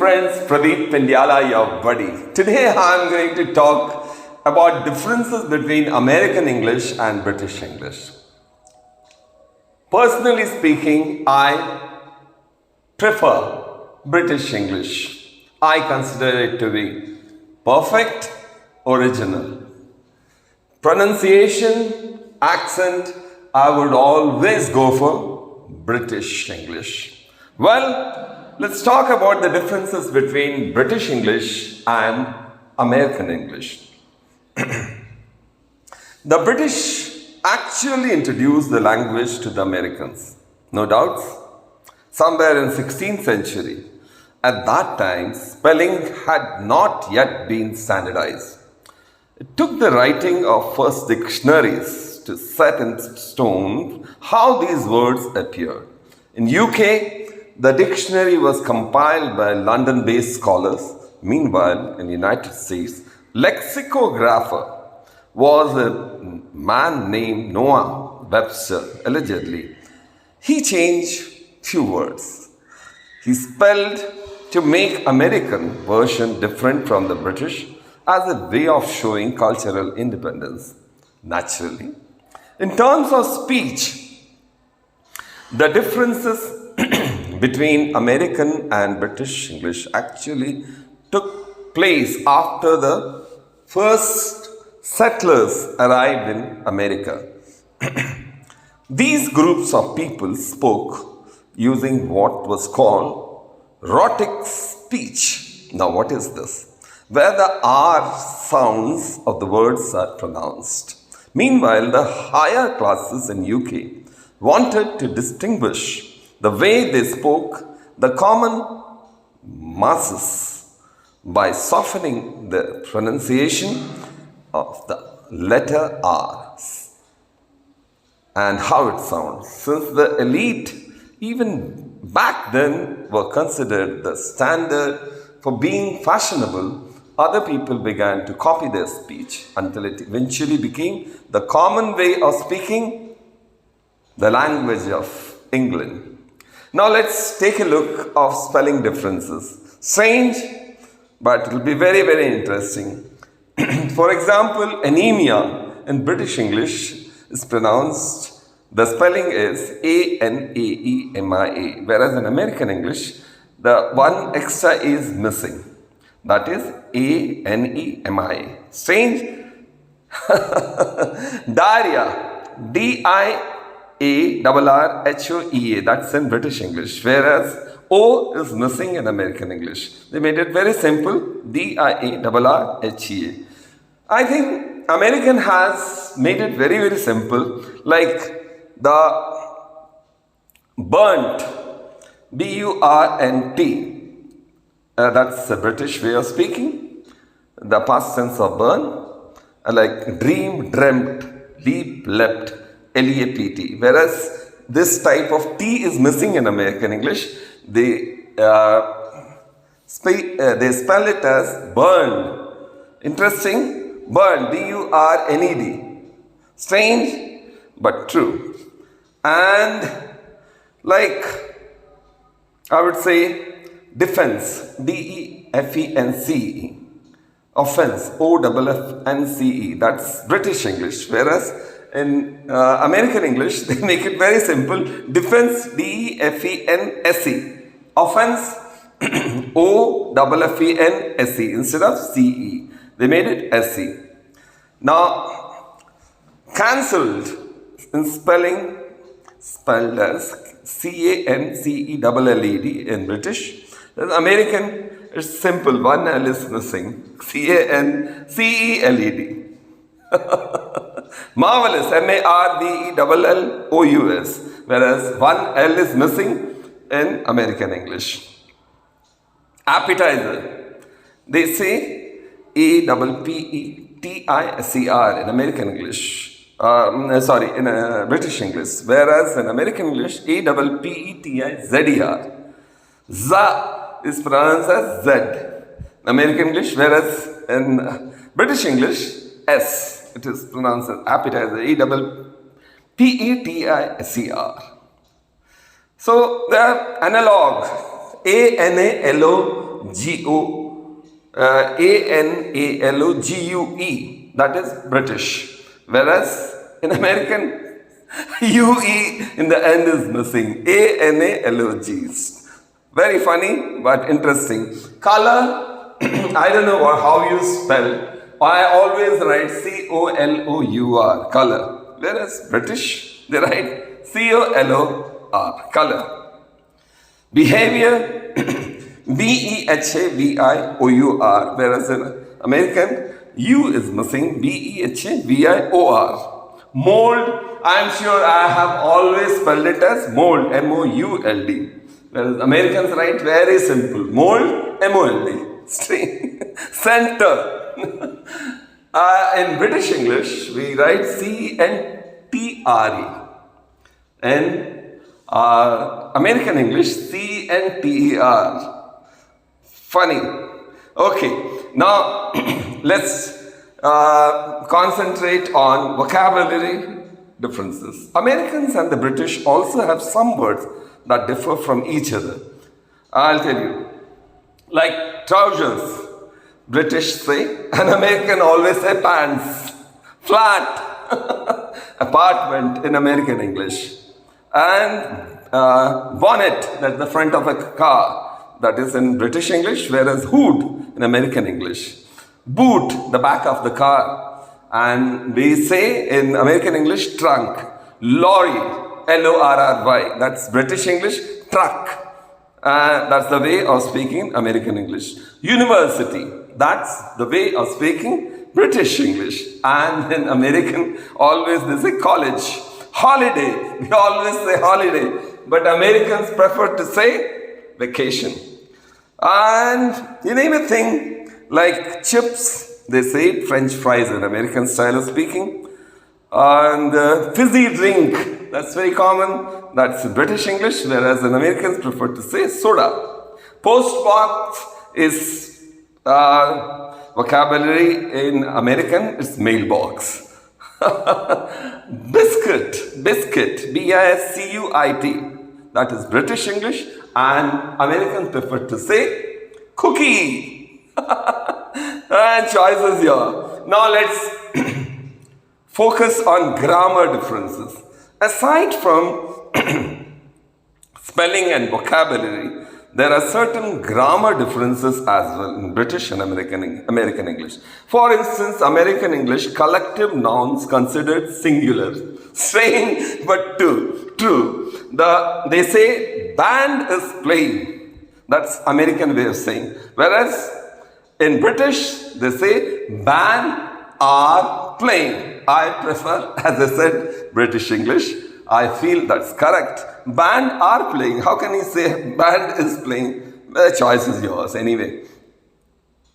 friends, Pradeep Pendyala, your buddy. Today I am going to talk about differences between American English and British English. Personally speaking, I prefer British English. I consider it to be perfect, original. Pronunciation, accent, I would always go for British English. Well, let's talk about the differences between British English and American English. The British actually introduced the language to the Americans, no doubts, somewhere in 16th century. At that time, spelling had not yet been standardized. It took the writing of first dictionaries to set in stone how these words appeared. In UK, the dictionary was compiled by London-based scholars. Meanwhile, in the United States, lexicographer was a man named Noah Webster, allegedly. He changed few words. He spelled to make American version different from the British as a way of showing cultural independence. Naturally, in terms of speech, the differences between American and British English actually took place after the first settlers arrived in America. These groups of people spoke using what was called rhotic speech. Now, what is this? Where the R sounds of the words are pronounced. Meanwhile, the higher classes in UK wanted to distinguish the way they spoke the common masses by softening the pronunciation of the letter R and how it sounds. Since the elite, even back then, were considered the standard for being fashionable, other people began to copy their speech until it eventually became the common way of speaking the language of England. Now let's take a look of spelling differences. Strange, but it will be very, very interesting. For example, anemia in British English is pronounced, the spelling is A-N-A-E-M-I-A, whereas in American English, the one extra is missing. That is A-N-E-M-I-A. Strange? Diarrhea, D-I-A-R-R-H-O-E-A. That's in British English, whereas O is missing in American English. They made it very simple, D-I-A-R-R-H-E-A. I think American has made it very, very simple, like the burnt, B-U-R-N-T. That's a British way of speaking. The past tense of burn, like dream, dreamt, leap, leapt, L-E-A-P-T. Whereas this type of T is missing in American English. They spell it as burned. Interesting. Burned, B-U-R-N-E-D. Strange, but true. And like I would say, defense, D-E-F-E-N-C-E. Offense, O-F-F-N-C-E. That's British English. Whereas in American English, they make it very simple. Defense, D-E-F-E-N-S-E. Offense, O-F-F-E-N-S-E instead of C-E. They made it S-E. Now, cancelled in spelling, spelled as C-A-N-C-E-L-L-E-D in British. In American, it's simple. One L is missing. C-A-N-C-E-L-E-D. Marvelous. M-A-R-V-E-L-L-O-U-S. Whereas one L is missing in American English. Appetizer. They say A-P-P-E-T-I-S-E-R in American English. In British English. Whereas in American English, A-P-P-E-T-I-Z-E-R. Za is pronounced as Z in American English, whereas in British English, S. It is pronounced as appetizer, A-P-P-E-T-I-S-E-R. So they are analog, A-N-A-L-O Analogue. That is British. Whereas in American, UE in the end is missing. Analogies. Very funny but interesting. Color, I don't know how you spell. I always write COLOUR, color. Whereas British, they write COLOR, color. Behavior, BEHAVIOUR, whereas in American, U is missing, BEHAVIOR. Mold, I'm sure I have always spelled it as mold, MOULD. Whereas Americans write very simple, mold, MOLD. Center. In British English, we write CNTRE. In American English, CNTER. Funny. Okay, now let's concentrate on vocabulary differences. Americans and the British also have some words that differ from each other. I'll tell you. Like trousers, British say, and American always say pants. Flat, apartment in American English. And bonnet, that's the front of a car. That is in British English, whereas hood in American English. Boot, the back of the car. And we say in American English, trunk. Lorry, LORRY, that's British English, truck. That's the way of speaking American English. University, that's the way of speaking British English. And in American, always they say college. Holiday, we always say holiday. But Americans prefer to say vacation. And you name a thing like chips, they say French fries in American style of speaking. And fizzy drink, that's very common. That's British English, whereas in Americans prefer to say soda. Postbox is vocabulary in American, it's mailbox. Biscuit, BISCUIT, that is British English, and Americans prefer to say cookie. And choice is here. Now let's focus on grammar differences. Aside from spelling and vocabulary, there are certain grammar differences as well in British and American English. For instance, American English, collective nouns considered singular. Strange but true. They say band is playing. That's American way of saying. Whereas in British, they say band are playing. I prefer, as I said, British English. I feel that's correct. Band are playing. How can you say band is playing? The choice is yours anyway.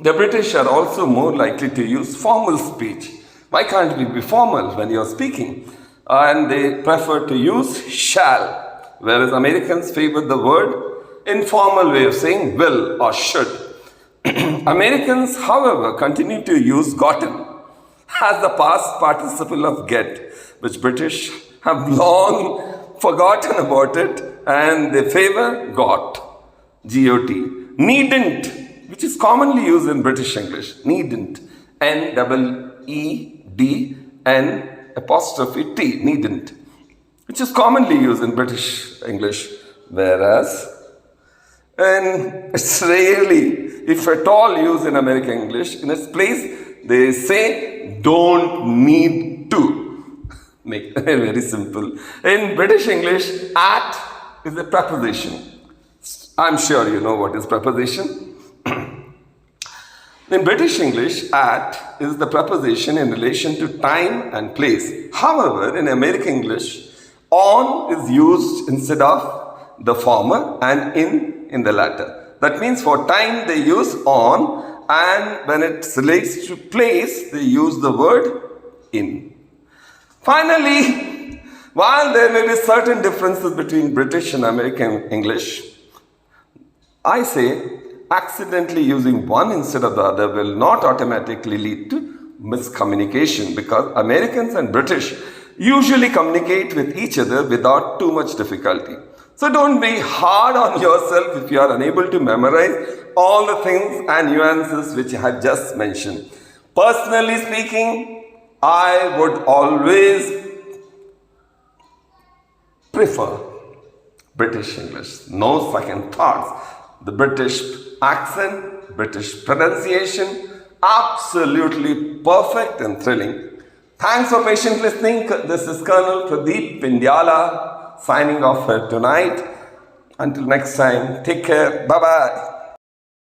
The British are also more likely to use formal speech. Why can't we be formal when you're speaking? And they prefer to use shall, whereas Americans favor the word informal way of saying will or should. Americans, however, continue to use gotten as the past participle of get, which British have long forgotten about it and they favor got, G-O-T. Needn't, which is commonly used in British English, needn't, N-E-E-D-N'-T, needn't, which is commonly used in British English, whereas it's rarely, if at all, used in American English. In its place, they say don't need to. Make it very simple. In British English, at is a preposition. I'm sure you know what is preposition. In British English, at is the preposition in relation to time and place. However, in American English, on is used instead of the former and in the latter. That means for time they use on, and when it relates to place, they use the word in. Finally, while there may be certain differences between British and American English, I say accidentally using one instead of the other will not automatically lead to miscommunication, because Americans and British usually communicate with each other without too much difficulty. So don't be hard on yourself if you are unable to memorize all the things and nuances which I have just mentioned. Personally speaking, I would always prefer British English. No second thoughts. The British accent, British pronunciation, absolutely perfect and thrilling. Thanks for patient listening. This is Colonel Pradeep Pindyala signing off for tonight. Until next time, take care. Bye-bye.